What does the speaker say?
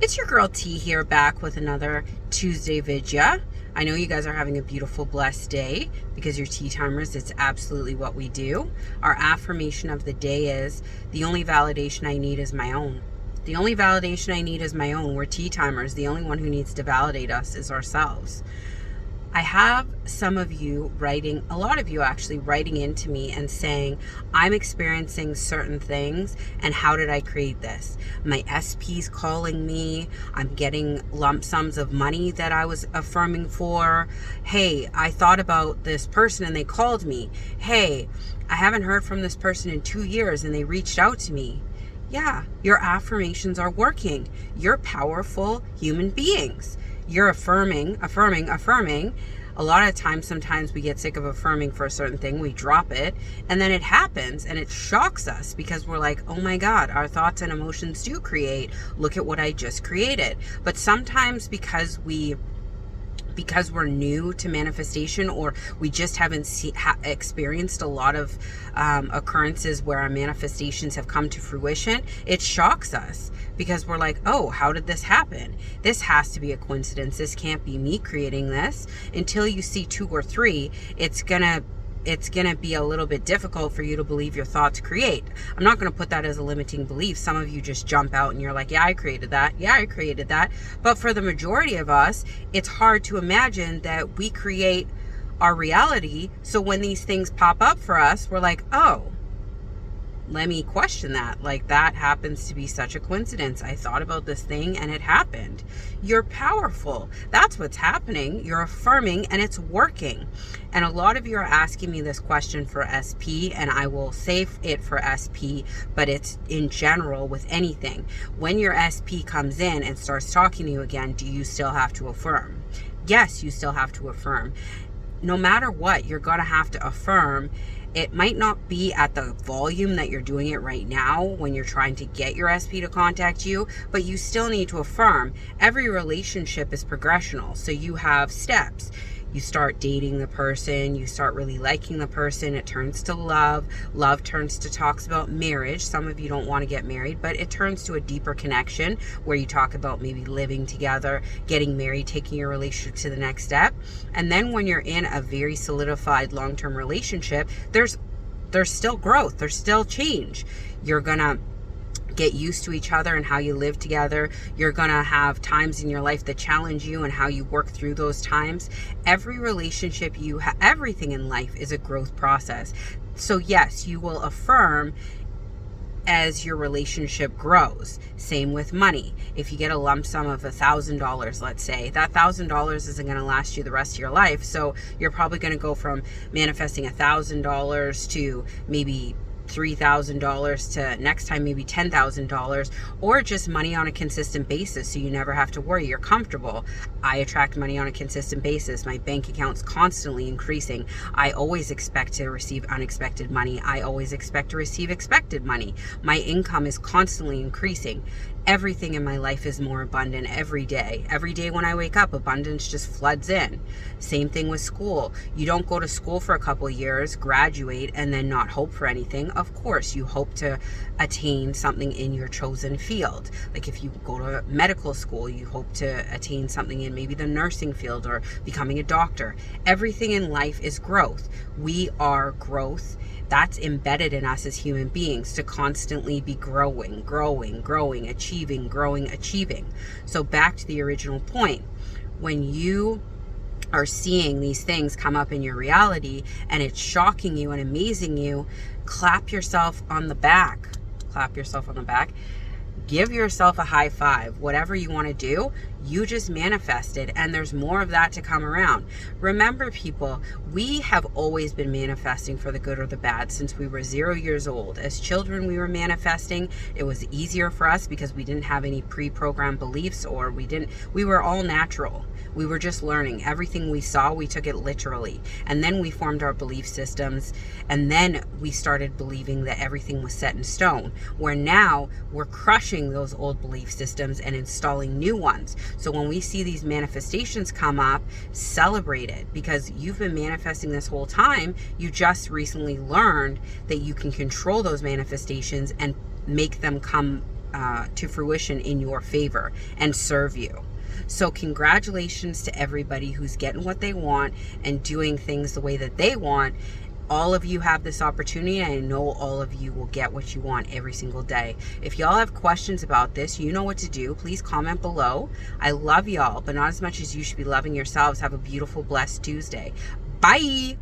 It's your girl T here, back with another Tuesday vidya. I know you guys are having a beautiful, blessed day because you're tea timers. It's absolutely what we do. Our affirmation of the day is, the only validation I need is my own. The only validation I need is my own. We're tea timers. The only one who needs to validate us is ourselves. I have some of you writing, a lot of you actually writing into me and saying, I'm experiencing certain things and how did I create this? My SP's calling me. I'm getting lump sums of money that I was affirming for. Hey, I thought about this person and they called me. Hey, I haven't heard from this person in 2 years and they reached out to me. Yeah, your affirmations are working. You're powerful human beings. You're affirming. A lot of times, sometimes we get sick of affirming for a certain thing, we drop it, and then it happens and it shocks us because we're like, oh my God, our thoughts and emotions do create. Look at what I just created. But sometimes because we're new to manifestation, or we just haven't experienced a lot of occurrences where our manifestations have come to fruition, it shocks us because we're like, oh, how did this happen? This has to be a coincidence. This can't be me creating this. Until you see 2 or 3, it's gonna be a little bit difficult for you to believe your thoughts create. I'm not going to put that as a limiting belief. Some of you just jump out and you're like, yeah, I created that. Yeah, I created that. But for the majority of us, it's hard to imagine that we create our reality. So when these things pop up for us, we're like, oh, let me question that. Like, that happens to be such a coincidence. I thought about this thing and it happened. You're powerful. That's what's happening. You're affirming and it's working. And a lot of you are asking me this question for SP, and I will save it for SP, but it's in general with anything. When your SP comes in and starts talking to you again, do you still have to affirm? Yes, you still have to affirm. No matter what, you're going to have to affirm. It might not be at the volume that you're doing it right now when you're trying to get your SP to contact you, but you still need to affirm. Every relationship is progressional, so you have steps. You start dating the person, you start really liking the person, it turns to love. Love turns to talks about marriage. Some of you don't want to get married, but it turns to a deeper connection where you talk about maybe living together, getting married, taking your relationship to the next step. And then when you're in a very solidified long-term relationship, there's still growth, there's still change. You're gonna get used to each other and how you live together. You're going to have times in your life that challenge you and how you work through those times. Every relationship everything in life is a growth process. So yes, you will affirm as your relationship grows. Same with money. If you get a lump sum of $1,000, let's say, that $1,000 isn't going to last you the rest of your life. So you're probably going to go from manifesting $1,000 to maybe $3,000 to next time maybe $10,000, or just money on a consistent basis, so you never have to worry. You're comfortable. I attract money on a consistent basis. My bank account's constantly increasing. I always expect to receive unexpected money. I always expect to receive expected money. My income is constantly increasing. Everything in my life is more abundant every day. Every day when I wake up, abundance just floods in. Same thing with school. You don't go to school for a couple of years, graduate, and then not hope for anything. Of course, you hope to attain something in your chosen field. Like if you go to medical school, you hope to attain something in maybe the nursing field or becoming a doctor. Everything in life is growth. We are growth. That's embedded in us as human beings, to constantly be growing, achieving. So back to the original point, when you are seeing these things come up in your reality and it's shocking you and amazing you, clap yourself on the back. Give yourself a high five. Whatever you want to do, you just manifested, and there's more of that to come around. Remember, people, we have always been manifesting for the good or the bad since we were 0 years old. As children, we were manifesting. It was easier for us because we didn't have any pre-programmed beliefs, or we were all natural. We were just learning. Everything we saw, we took it literally. And then we formed our belief systems, and then we started believing that everything was set in stone, where now we're crushing those old belief systems and installing new ones. So when we see these manifestations come up, celebrate it, because you've been manifesting this whole time. You just recently learned that you can control those manifestations and make them come to fruition in your favor and serve you. So congratulations to everybody who's getting what they want and doing things the way that they want. All of you have this opportunity, and I know all of you will get what you want every single day. If y'all have questions about this, you know what to do. Please comment below. I love y'all, but not as much as you should be loving yourselves. Have a beautiful, blessed Tuesday. Bye.